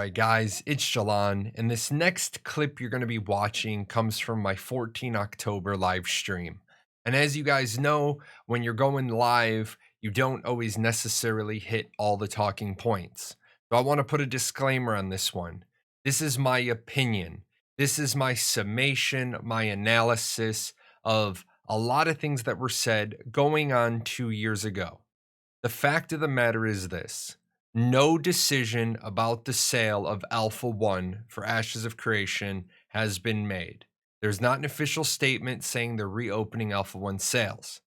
right, guys, it's Jahlon, and this next clip you're going to be watching comes from my 14 October live stream. And as you guys know, when you're going live, you don't always necessarily hit all the talking points. So I want to put a disclaimer on this one. This is my opinion. This is my summation, my analysis of a lot of things that were said going on 2 years ago. The fact of the matter is this. No decision about the sale of Alpha 1 for Ashes of Creation has been made. There's not an official statement saying they're reopening Alpha 1 sales.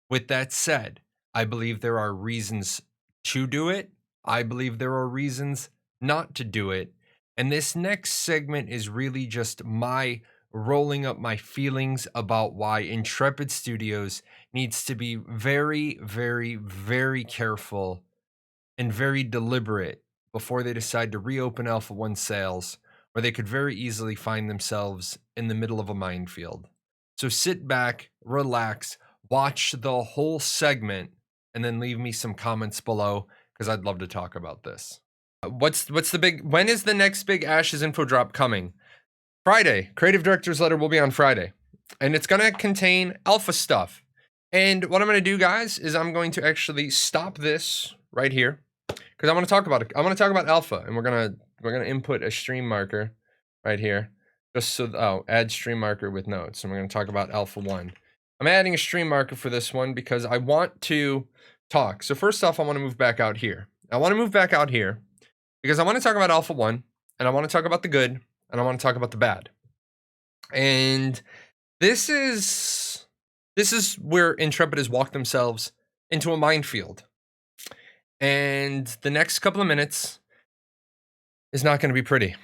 With that said, I believe there are reasons to do it. I believe there are reasons not to do it. And this next segment is really just my rolling up my feelings about why Intrepid Studios needs to be very, very, very careful and very deliberate before they decide to reopen Alpha 1 sales, or they could very easily find themselves in the middle of a minefield. So sit back, relax, watch the whole segment, and then leave me some comments below because I'd love to talk about this. When is the next big Ashes info drop coming? Friday. Creative Director's Letter will be on Friday, and it's going to contain alpha stuff. And what I'm going to do, guys, is I'm going to actually stop this right here because I want to talk about it. I want to talk about alpha, and we're gonna input a stream marker right here, just so add stream marker with notes, and we're gonna talk about Alpha 1. I'm adding a stream marker for this one because I want to talk. So first off, I want to move back out here. I want to move back out here because I want to talk about Alpha 1, and I want to talk about the good, and I want to talk about the bad. And this is where Intrepid has walked themselves into a minefield. And the next couple of minutes is not going to be pretty.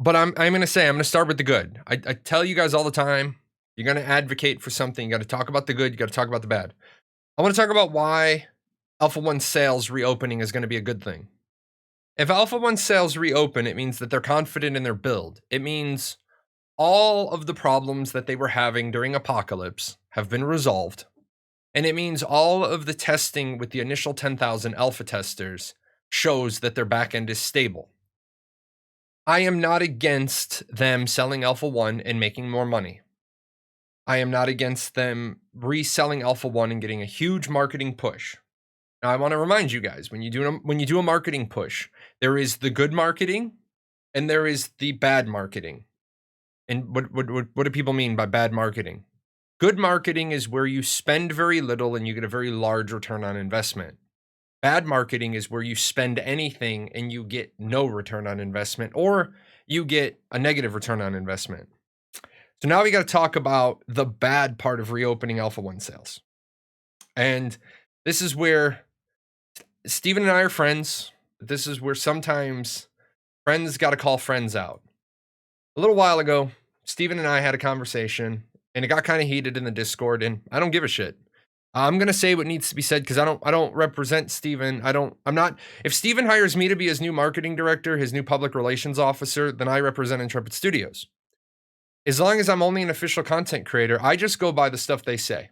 But I'm going to start with the good. I tell you guys all the time, you're going to advocate for something. You got to talk about the good. You got to talk about the bad. I want to talk about why Alpha 1 sales reopening is going to be a good thing. If Alpha 1 sales reopen, it means that they're confident in their build. It means all of the problems that they were having during Apocalypse have been resolved. And it means all of the testing with the initial 10,000 alpha testers shows that their backend is stable. I am not against them selling Alpha 1 and making more money. I am not against them reselling Alpha 1 and getting a huge marketing push. Now, I want to remind you guys, when you do a marketing push, there is the good marketing and there is the bad marketing. And what do people mean by bad marketing? Good marketing is where you spend very little and you get a very large return on investment. Bad marketing is where you spend anything and you get no return on investment, or you get a negative return on investment. So now we got to talk about the bad part of reopening Alpha 1 sales. And this is where Steven and I are friends. This is where sometimes friends got to call friends out. A little while ago, Steven and I had a conversation, and it got kind of heated in the Discord, and I don't give a shit. I'm going to say what needs to be said because I don't represent Steven. If Steven hires me to be his new marketing director, his new public relations officer, then I represent Intrepid Studios. As long as I'm only an official content creator, I just go by the stuff they say.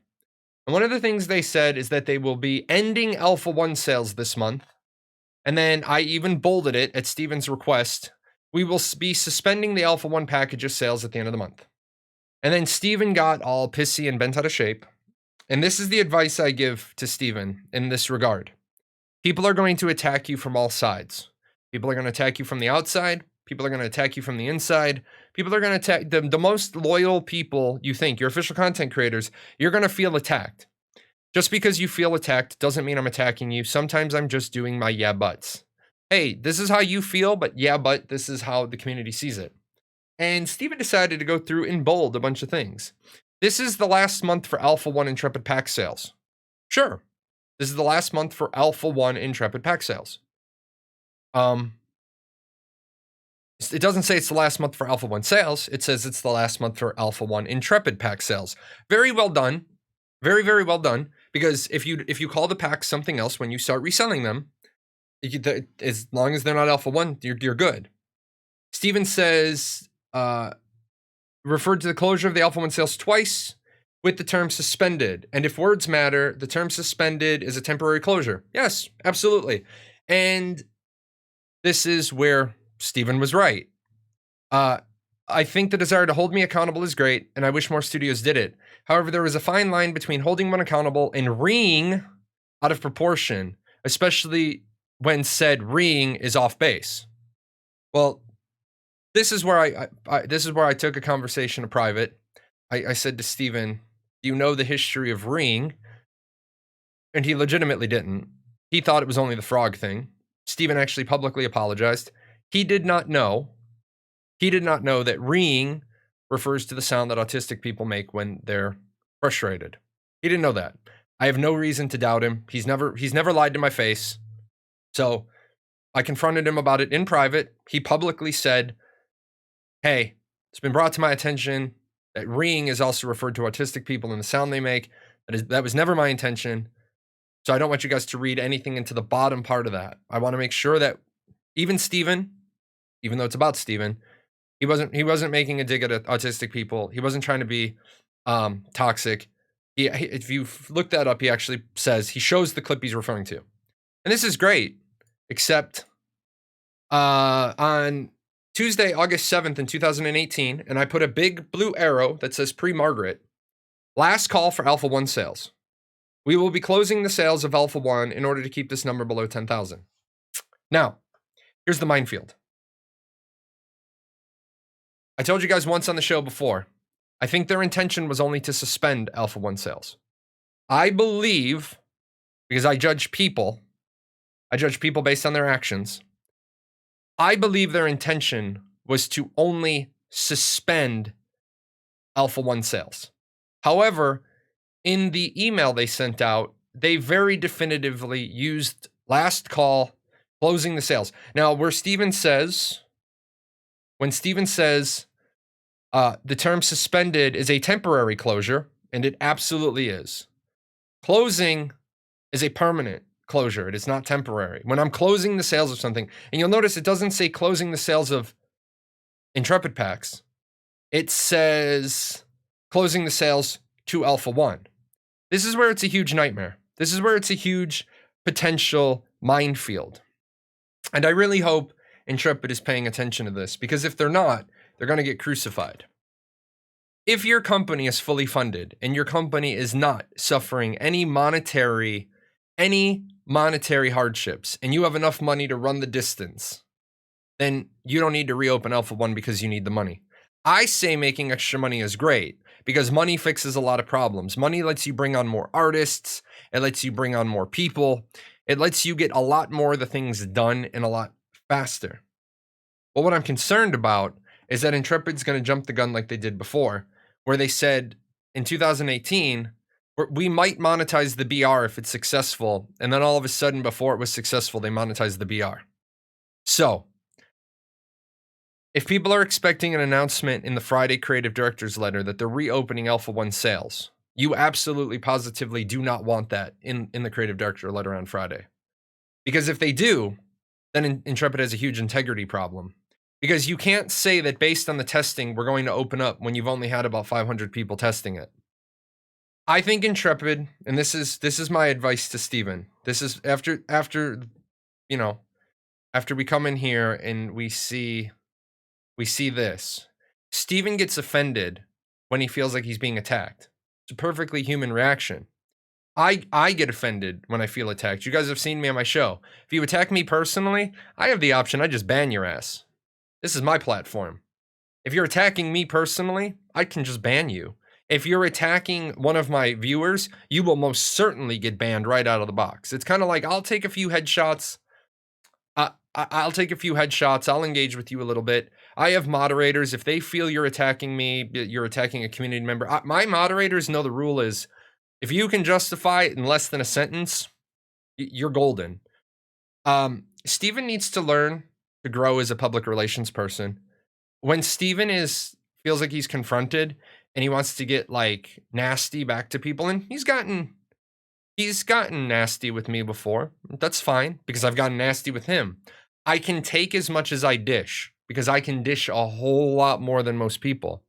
And one of the things they said is that they will be ending Alpha 1 sales this month. And then I even bolded it at Steven's request. We will be suspending the Alpha 1 packages sales at the end of the month. And then Steven got all pissy and bent out of shape. And this is the advice I give to Steven in this regard. People are going to attack you from all sides. People are going to attack you from the outside. People are going to attack you from the inside. People are going to attack the most loyal people you think, your official content creators, you're going to feel attacked. Just because you feel attacked doesn't mean I'm attacking you. Sometimes I'm just doing my yeah buts. Hey, this is how you feel, but yeah, but this is how the community sees it. And Steven decided to go through in bold a bunch of things. This is the last month for Alpha 1 Intrepid pack sales. Sure. This is the last month for Alpha 1 Intrepid pack sales. It doesn't say it's the last month for Alpha 1 sales. It says it's the last month for Alpha 1 Intrepid pack sales. Very well done. Very, very well done. Because if you call the packs something else when you start reselling them, as long as they're not Alpha 1, you're good. Steven says, referred to the closure of the Alpha 1 sales twice with the term suspended. And if words matter, the term suspended is a temporary closure. Yes, absolutely. And this is where Steven was right. I think the desire to hold me accountable is great, and I wish more studios did it. However, there is a fine line between holding one accountable and reeing out of proportion, especially when said reeing is off base. Well, this is where I took a conversation to private. I said to Steven, "Do you know the history of reeing?" And he legitimately didn't. He thought it was only the frog thing. Steven actually publicly apologized. He did not know that reeing refers to the sound that autistic people make when they're frustrated. He didn't know that. I have no reason to doubt him. He's never lied to my face. So I confronted him about it in private. He publicly said, "Hey, it's been brought to my attention that reeing is also referred to autistic people and the sound they make. That was never my intention. So I don't want you guys to read anything into the bottom part of that. I want to make sure that even Steven, even though it's about Steven, he wasn't making a dig at autistic people. He wasn't trying to be toxic. If you look that up, he actually says, he shows the clip he's referring to. And this is great, except on Tuesday, August 7th in 2018, and I put a big blue arrow that says pre-Margaret, last call for Alpha 1 sales. We will be closing the sales of Alpha 1 in order to keep this number below 10,000. Now, here's the minefield. I told you guys once on the show before, I think their intention was only to suspend Alpha 1 sales. I believe, because I judge people based on their actions, I believe their intention was to only suspend Alpha 1 sales. However, in the email they sent out, they very definitively used last call, closing the sales. Now, when Steven says the term suspended is a temporary closure, and it absolutely is. Closing is a permanent closure. It is not temporary. When I'm closing the sales of something, and you'll notice it doesn't say closing the sales of Intrepid packs. It says closing the sales to Alpha 1. This is where it's a huge nightmare. This is where it's a huge potential minefield. And I really hope Intrepid is paying attention to this, because if they're not, they're going to get crucified. If your company is fully funded and your company is not suffering any monetary hardships, and you have enough money to run the distance, then you don't need to reopen Alpha 1 because you need the money. I say making extra money is great because money fixes a lot of problems. Money lets you bring on more artists. It lets you bring on more people. It lets you get a lot more of the things done and a lot faster. But what I'm concerned about is that Intrepid's going to jump the gun like they did before, where they said in 2018, we might monetize the BR if it's successful. And then all of a sudden, before it was successful, they monetized the BR. So if people are expecting an announcement in the Friday Creative Director's Letter that they're reopening Alpha 1 sales, you absolutely positively do not want that in the Creative Director Letter on Friday. Because if they do, then Intrepid has a huge integrity problem. Because you can't say that based on the testing, we're going to open up when you've only had about 500 people testing it. I think Intrepid, and this is my advice to Steven. This is after we come in here and we see this. Steven gets offended when he feels like he's being attacked. It's a perfectly human reaction. I get offended when I feel attacked. You guys have seen me on my show. If you attack me personally, I have the option. I just ban your ass. This is my platform. If you're attacking me personally, I can just ban you. If you're attacking one of my viewers, you will most certainly get banned right out of the box. It's kind of like, I'll take a few headshots. I'll take a few headshots. I'll engage with you a little bit. I have moderators. If they feel you're attacking me, you're attacking a community member. My moderators know the rule is, if you can justify it in less than a sentence, you're golden. Steven needs to learn to grow as a public relations person. When Steven feels like he's confronted and he wants to get like nasty back to people, and he's gotten nasty with me before. That's fine, because I've gotten nasty with him. I can take as much as I dish, because I can dish a whole lot more than most people.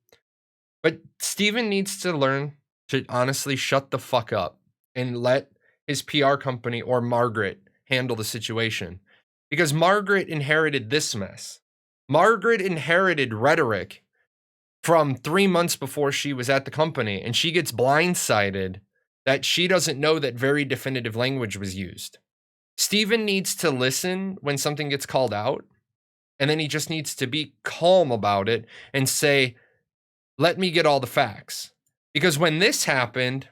But Steven needs to learn to honestly shut the fuck up and let his PR company or Margaret handle the situation. Because Margaret inherited this mess. Margaret inherited rhetoric from 3 months before she was at the company, and she gets blindsided that she doesn't know that very definitive language was used. Steven needs to listen when something gets called out, and then he just needs to be calm about it and say, let me get all the facts. Because when this happened,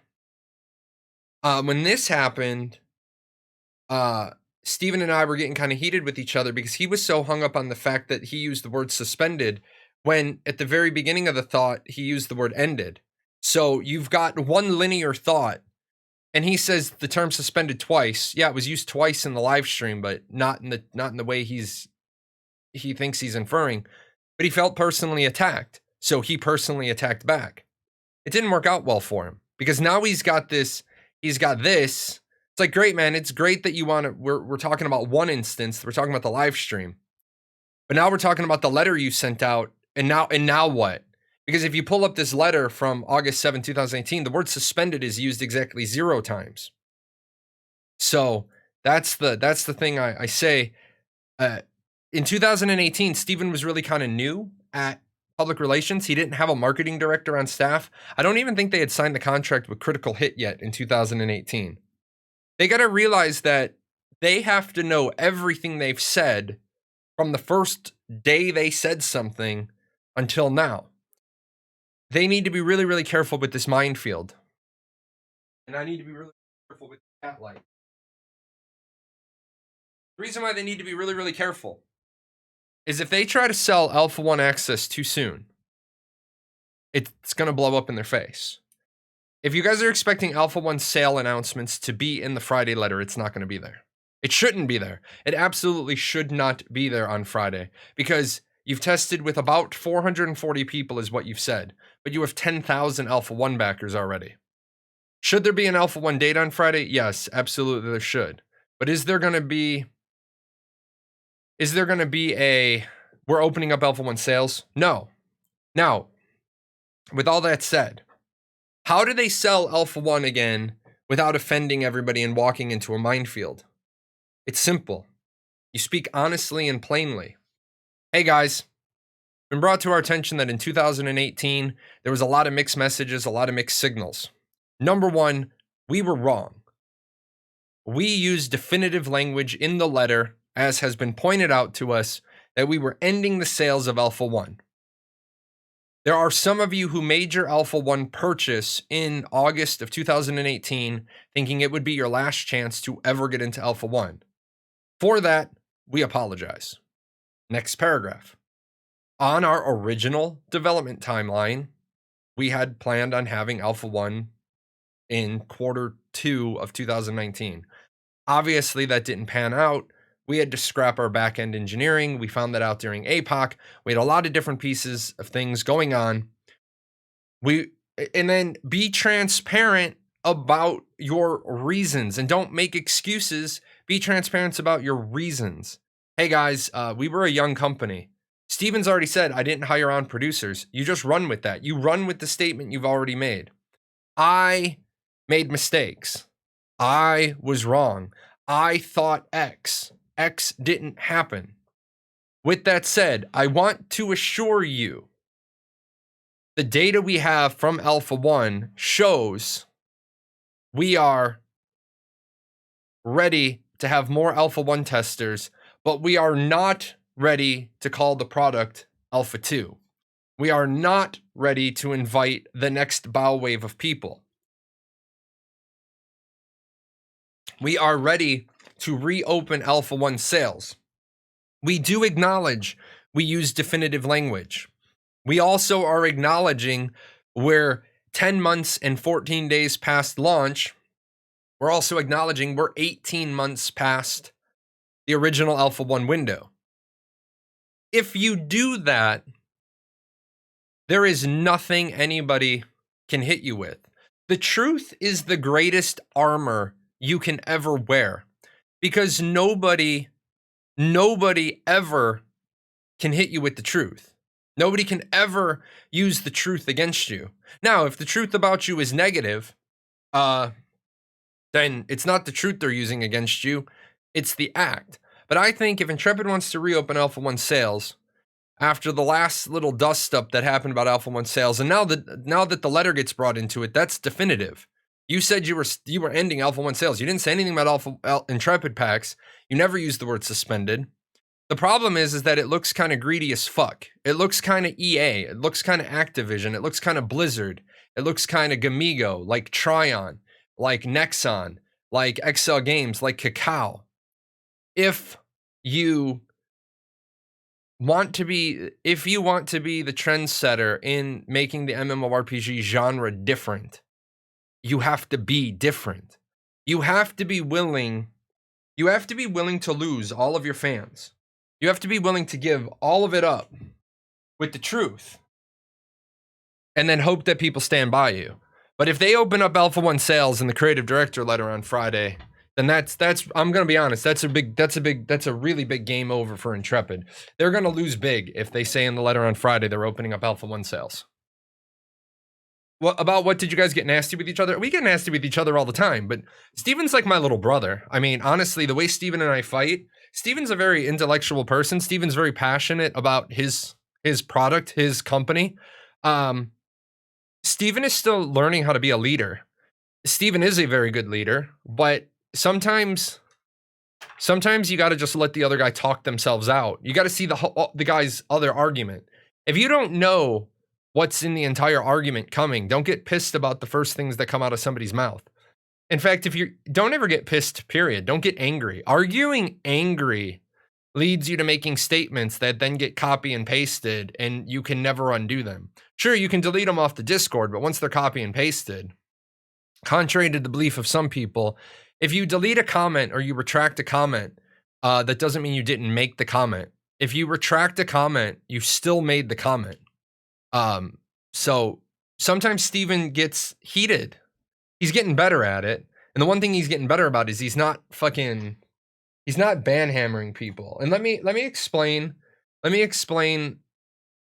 Steven and I were getting kind of heated with each other because he was so hung up on the fact that he used the word suspended when at the very beginning of the thought, he used the word ended. So you've got one linear thought, and he says the term suspended twice. Yeah, it was used twice in the live stream, but not in the way he thinks he's inferring. But he felt personally attacked, so he personally attacked back. It didn't work out well for him because now he's got this. It's like, great, man. It's great that you want to. We're talking about one instance. We're talking about the live stream, but now we're talking about the letter you sent out. And now what? Because if you pull up this letter from August 7, 2018, the word suspended is used exactly 0 times. So that's the thing I say. In 2018, Steven was really kind of new at public relations. He didn't have a marketing director on staff. I don't even think they had signed the contract with Critical Hit yet in 2018. They got to realize that they have to know everything they've said from the first day they said something until now. They need to be really, really careful with this minefield. And I need to be really careful with the cat light. The reason why they need to be really, really careful is if they try to sell Alpha 1 access too soon, it's going to blow up in their face. If you guys are expecting Alpha 1 sale announcements to be in the Friday letter, it's not going to be there. It shouldn't be there. It absolutely should not be there on Friday because you've tested with about 440 people is what you've said, but you have 10,000 Alpha 1 backers already. Should there be an Alpha 1 date on Friday? Yes, absolutely there should. But is there going to be we're opening up Alpha 1 sales? No. Now, with all that said, how do they sell Alpha 1 again without offending everybody and walking into a minefield? It's simple. You speak honestly and plainly. Hey guys, it's been brought to our attention that in 2018, there was a lot of mixed messages, a lot of mixed signals. Number one, we were wrong. We used definitive language in the letter, as has been pointed out to us, that we were ending the sales of Alpha 1. There are some of you who made your Alpha 1 purchase in August of 2018, thinking it would be your last chance to ever get into Alpha 1. For that, we apologize. Next paragraph. On our original development timeline, we had planned on having Alpha 1 in Q2 of 2019. Obviously, that didn't pan out. We had to scrap our back-end engineering. We found that out during APOC. We had a lot of different pieces of things going on. And then be transparent about your reasons and don't make excuses. Be transparent about your reasons. Hey guys, we were a young company. Steven's already said, I didn't hire on producers. You just run with that. You run with the statement you've already made. I made mistakes. I was wrong. I thought X. X didn't happen. With that said, I want to assure you the data we have from Alpha 1 shows we are ready to have more Alpha 1 testers, but we are not ready to call the product Alpha 2. We are not ready to invite the next bow wave of people. We are ready to reopen Alpha 1 sales. We do acknowledge we use definitive language. We also are acknowledging we're 10 months and 14 days past launch. We're also acknowledging we're 18 months past the original Alpha 1 window. If you do that, there is nothing anybody can hit you with. The truth is the greatest armor you can ever wear because nobody ever can hit you with the truth. Nobody can ever use the truth against you. Now, if the truth about you is negative, then it's not the truth they're using against you, it's the act. But I think if Intrepid wants to reopen Alpha 1 sales, after the last little dust up that happened about Alpha One sales, and now that the letter gets brought into it, that's definitive. You said you were ending Alpha One sales. You didn't say anything about Intrepid packs. You never used the word suspended. The problem is that it looks kind of greedy as fuck. It looks kind of EA. It looks kind of Activision. It looks kind of Blizzard. It looks kind of Gamigo, like Tryon, like Nexon, like XL Games, like Kakao. If you want to be the trendsetter in making the MMORPG genre different, you have to be different. You have to be willing to lose all of your fans. You have to be willing to give all of it up with the truth and then hope that people stand by you. But if they open up Alpha One sales in the creative director letter on Friday, then that's I'm going to be honest, that's a really big game over for Intrepid. They're going to lose big if they say in the letter on Friday they're opening up Alpha One sales. What did you guys get nasty with each other? We get nasty with each other all the time, but Steven's like my little brother. I mean, honestly, the way Steven and I fight, Steven's a very intellectual person. Steven's very passionate about his product, his company. Steven is still learning how to be a leader. Steven is a very good leader, but sometimes you got to just let the other guy talk themselves out. You got to see the guy's other argument. If you don't know what's in the entire argument coming, don't get pissed about the first things that come out of somebody's mouth. In fact, don't ever get pissed, period. Don't get angry. Arguing angry leads you to making statements that then get copy and pasted and you can never undo them. Sure, you can delete them off the Discord, but once they're copy and pasted, contrary to the belief of some people, if you delete a comment or you retract a comment, that doesn't mean you didn't make the comment. If you retract a comment, you still made the comment. So sometimes Steven gets heated. He's getting better at it. And the one thing he's getting better about is he's not ban hammering people. And let me explain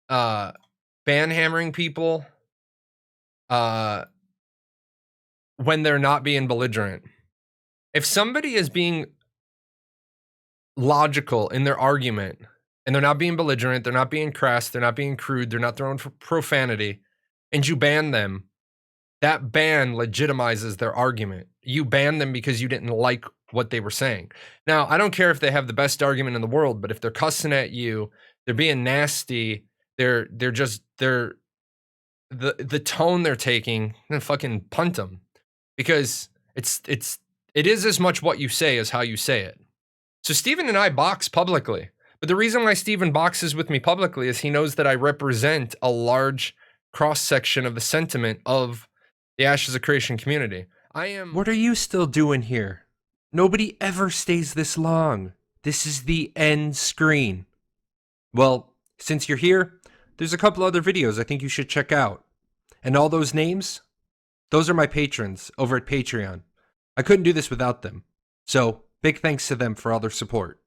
ban hammering people when they're not being belligerent. If somebody is being logical in their argument and they're not being belligerent, they're not being crass, they're not being crude, they're not throwing profanity, and you ban them, that ban legitimizes their argument. You ban them because you didn't like what they were saying. Now, I don't care if they have the best argument in the world, but if they're cussing at you, they're being nasty, the tone they're taking, then fucking punt them. Because it is as much what you say as how you say it. So Steven and I box publicly. But the reason why Steven boxes with me publicly is he knows that I represent a large cross-section of the sentiment of the Ashes of Creation community. What are you still doing here? Nobody ever stays this long. This is the end screen. Well, since you're here, there's a couple other videos I think you should check out. And all those names, those are my patrons over at Patreon. I couldn't do this without them. So, big thanks to them for all their support.